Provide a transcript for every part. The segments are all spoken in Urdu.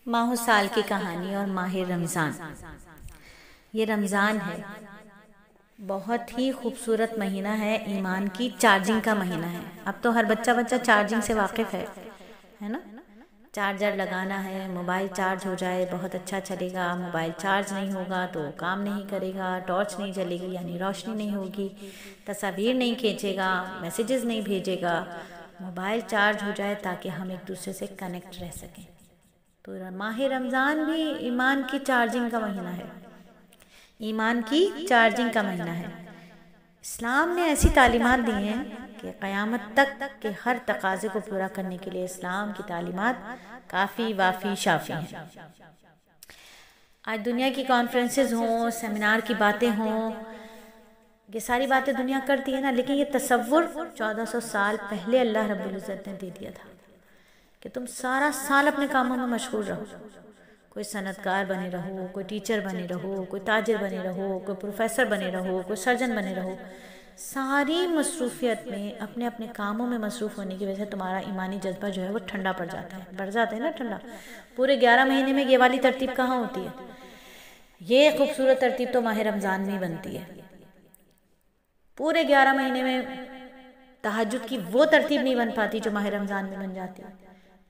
ماہ و سال کی کہانی اور ماہ رمضان۔ یہ رمضان ہے، بہت ہی خوبصورت مہینہ ہے، ایمان کی چارجنگ کا مہینہ ہے۔ اب تو ہر بچہ چارجنگ سے واقف ہے نا؟ چارجر لگانا ہے، موبائل چارج ہو جائے بہت اچھا چلے گا، موبائل چارج نہیں ہوگا تو کام نہیں کرے گا، ٹارچ نہیں جلے گی یعنی روشنی نہیں ہوگی، تصاویر نہیں کھینچے گا، میسیجز نہیں بھیجے گا۔ موبائل چارج ہو جائے تاکہ ہم ایک دوسرے سے کنیکٹ رہ سکیں۔ تو ماہ رمضان بھی ایمان کی چارجنگ کا مہینہ ہے، ایمان کی چارجنگ کا مہینہ ہے۔ اسلام نے ایسی تعلیمات دی ہیں کہ قیامت تک کے ہر تقاضے کو پورا کرنے کے لیے اسلام کی تعلیمات کافی وافی شافی ہیں۔ آج دنیا کی کانفرنسز ہوں، سیمینار کی باتیں ہوں، یہ ساری باتیں دنیا کرتی ہے نا، لیکن یہ تصور 1400 سال پہلے اللہ رب العزت نے دے دیا تھا کہ تم سارا سال اپنے کاموں میں مشغول رہو، کوئی صنعتکار بنے رہو، کوئی ٹیچر بنے رہو، کوئی تاجر بنے رہو، کوئی پروفیسر بنے رہو، کوئی سرجن بنے رہو۔ ساری مصروفیت میں اپنے اپنے کاموں میں مصروف ہونے کی وجہ سے تمہارا ایمانی جذبہ جو ہے وہ ٹھنڈا پڑ جاتا ہے، بڑھ جاتا ہے نا ٹھنڈا۔ پورے 11 مہینے میں یہ والی ترتیب کہاں ہوتی ہے؟ یہ خوبصورت ترتیب تو ماہ رمضان میں بنتی ہے۔ پورے 11 مہینے میں تہجد کی وہ ترتیب نہیں بن پاتی جو ماہ رمضان میں بن جاتی ہے،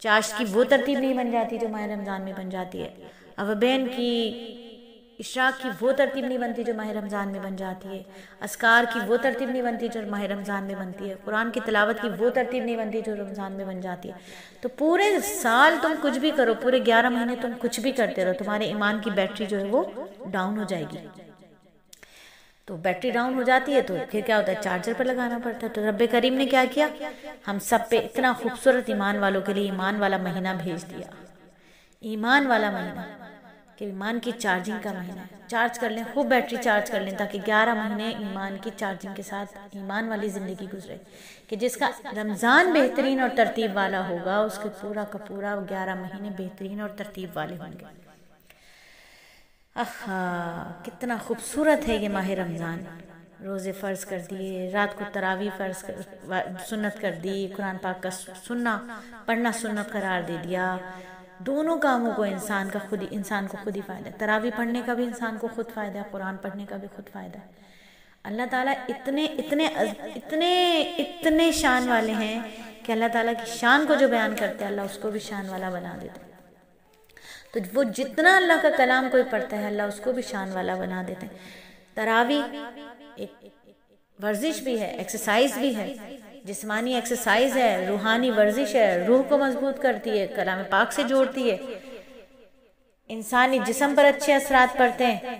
چاشت کی وہ ترتیب نہیں بن جاتی جو ماہ رمضان میں بن جاتی ہے، اوابین کی اشراق کی وہ ترتیب نہیں بنتی جو ماہ رمضان میں بن جاتی ہے، اذکار کی وہ ترتیب نہیں بنتی جو ماہ رمضان میں بنتی ہے، قرآن کی تلاوت کی وہ ترتیب نہیں بنتی جو رمضان میں بن جاتی ہے۔ تو پورے سال تم کچھ بھی کرو، پورے 11 مہینے تم کچھ بھی کرتے رہو، تمہارے ایمان کی بیٹری جو ہے وہ ڈاؤن ہو جائے گی۔ تو بیٹری ڈاؤن ہو جاتی ہے تو پھر کیا ہوتا ہے؟ چارجر پر لگانا پڑتا ہے۔ تو رب کریم نے کیا کیا؟ ہم سب پہ اتنا خوبصورت ایمان والوں کے لیے ایمان والا مہینہ بھیج دیا، ایمان والا مہینہ کہ ایمان کی چارجنگ کا مہینہ ہے۔ چارج کر لیں، خوب بیٹری چارج کر لیں تاکہ 11 مہینے ایمان کی چارجنگ کے ساتھ ایمان والی زندگی گزرے، کہ جس کا رمضان بہترین اور ترتیب والا ہوگا اس کے پورا کا پورا 11 مہینے بہترین اور ترتیب والے ہوں گے۔ کتنا خوبصورت ہے یہ ماہ رمضان۔ روزے فرض کر دیے، رات کو تراویح سنت کر دی، قرآن پاک کا پڑھنا سنت قرار دے دیا۔ دونوں کاموں کو انسان کو خود ہی فائدہ ہے۔ تراویح پڑھنے کا بھی انسان کو خود فائدہ ہے، قرآن پڑھنے کا بھی خود فائدہ ہے۔ اللہ تعالیٰ اتنے شان والے ہیں کہ اللہ تعالیٰ کی شان کو جو بیان کرتے ہیں اللہ اس کو بھی شان والا بنا دیتے ہیں۔ تو وہ جتنا اللہ کا کلام کوئی پڑھتا ہے اللہ اس کو بھی شان والا بنا دیتے ہیں۔ تراویح ایک ورزش بھی ہے، ایکسرسائز بھی ہے، جسمانی ایکسرسائز ہے، روحانی ورزش ہے، روح کو مضبوط کرتی ہے، کلام پاک سے جوڑتی ہے، انسانی جسم پر اچھے اثرات پڑتے ہیں۔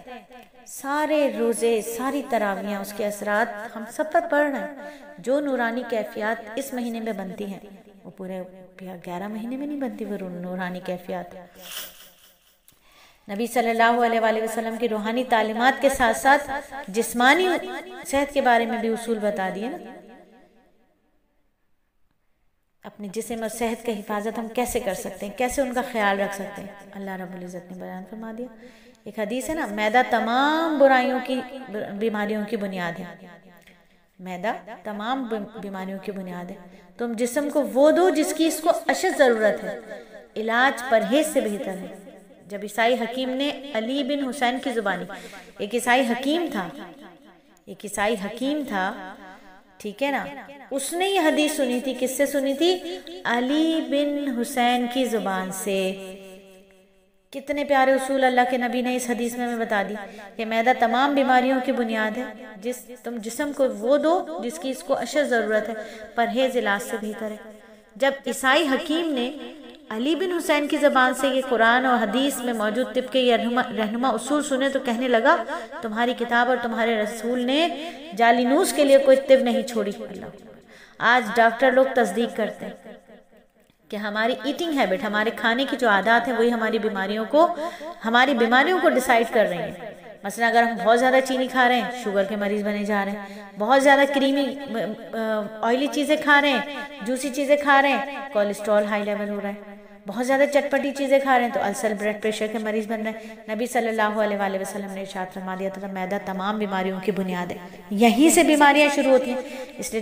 سارے روزے، ساری تراویحاں اس کے اثرات ہم سب پر پڑ رہے ہیں۔ جو نورانی کیفیات اس مہینے میں بنتی ہیں وہ پورے 11 مہینے میں نہیں بنتی، وہ نورانی کیفیات۔ نبی صلی اللہ علیہ وآلہ وسلم کی روحانی تعلیمات کے ساتھ ساتھ جسمانی صحت کے بارے میں بھی اصول بتا دیے نا۔ اپنے جسم اور صحت کی حفاظت ہم کیسے کر سکتے ہیں، کیسے ان کا خیال رکھ سکتے ہیں، اللہ رب العزت نے بیان فرما دیا۔ ایک حدیث ہے نا، میدہ تمام بیماریوں کی بنیاد ہے، میدہ تمام بیماریوں کی بنیاد ہے۔ تم جسم کو وہ دو جس کی اس کو اشد ضرورت ہے، علاج پرہیز سے بہتر ہے۔ جب عیسائی حکیم نے علی بن حسین کی زبانی، ایک عیسائی حکیم تھا، ٹھیک ہے نا، اس نے یہ حدیث سنی تھی، کس سے سنی تھی؟ علی بن حسین کی زبان سے۔ کتنے پیارے اصول اللہ کے نبی نے اس حدیث میں ہمیں بتا دی کہ میدہ تمام بیماریوں کی بنیاد ہے، تم جسم کو وہ دو جس کی اس کو اشد ضرورت ہے، پرہیز علاج سے بہتر ہے۔ جب عیسائی حکیم نے علی بن حسین کی زبان سے یہ قرآن اور حدیث میں موجود طب کے یہ رہنما اصول سنے تو کہنے لگا تمہاری کتاب اور تمہارے رسول نے جالینوس کے لیے کوئی طب نہیں چھوڑی۔ آج ڈاکٹر لوگ تصدیق کرتے ہیں کہ ہماری ایٹنگ ہیبٹ، ہمارے کھانے کی جو عادات ہیں وہی ہماری بیماریوں کو ڈیسائیڈ کر رہی ہیں۔ مثلا اگر ہم بہت زیادہ چینی کھا رہے ہیں شوگر کے مریض بنے جا رہے ہیں، بہت زیادہ کریمی آئلی چیزیں کھا رہے ہیں، جوسی چیزیں کھا رہے ہیں، کولیسٹرول ہائی لیول ہو رہا ہے۔ بہت زیادہ چٹپٹی چیزیں کھا رہے ہیں تو السر بلڈ پریشر کے مریض بن رہے ہیں۔ نبی صلی اللہ علیہ وآلہ وسلم نے ارشاد فرما دیا تھا میدہ تمام بیماریوں کی بنیاد ہے، یہیں سے بیماریاں شروع ہوتی ہیں۔ اس لیے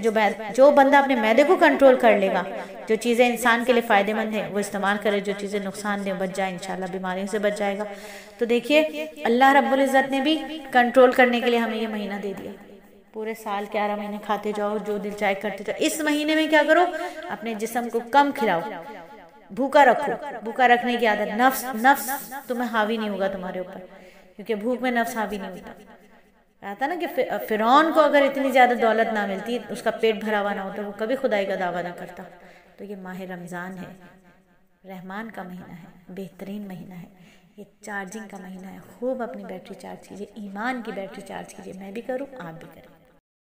جو بندہ اپنے معدے کو کنٹرول کر لے گا، جو چیزیں انسان کے لیے فائدہ مند ہیں وہ استعمال کرے، جو چیزیں نقصان دیں بچ جائے، انشاءاللہ بیماریوں سے بچ جائے گا۔ تو دیکھیے اللہ رب العزت نے بھی کنٹرول کرنے کے لیے ہمیں یہ مہینہ دے دیا۔ پورے سال 11 مہینے کھاتے جاؤ، جو دل چاہے کرتے جاؤ، اس مہینے میں کیا کرو، اپنے جسم کو کم کھلاؤ، بھوکا رکھو۔ بھوکا رکھنے کی عادت، نفس تمہیں حاوی نہیں ہوگا تمہارے اوپر، کیونکہ بھوک میں نفس حاوی نہیں ہوتا۔ کہتا نا کہ فرعون کو اگر اتنی زیادہ دولت نہ ملتی، اس کا پیٹ بھرا ہوا نہ ہوتا، وہ کبھی خدائی کا دعویٰ نہ کرتا۔ تو یہ ماہ رمضان ہے، رحمان کا مہینہ ہے، بہترین مہینہ ہے، یہ چارجنگ کا مہینہ ہے۔ خوب اپنی بیٹری چارج کیجئے، ایمان کی بیٹری چارج کیجئے، میں بھی کروں، آپ بھی کریں۔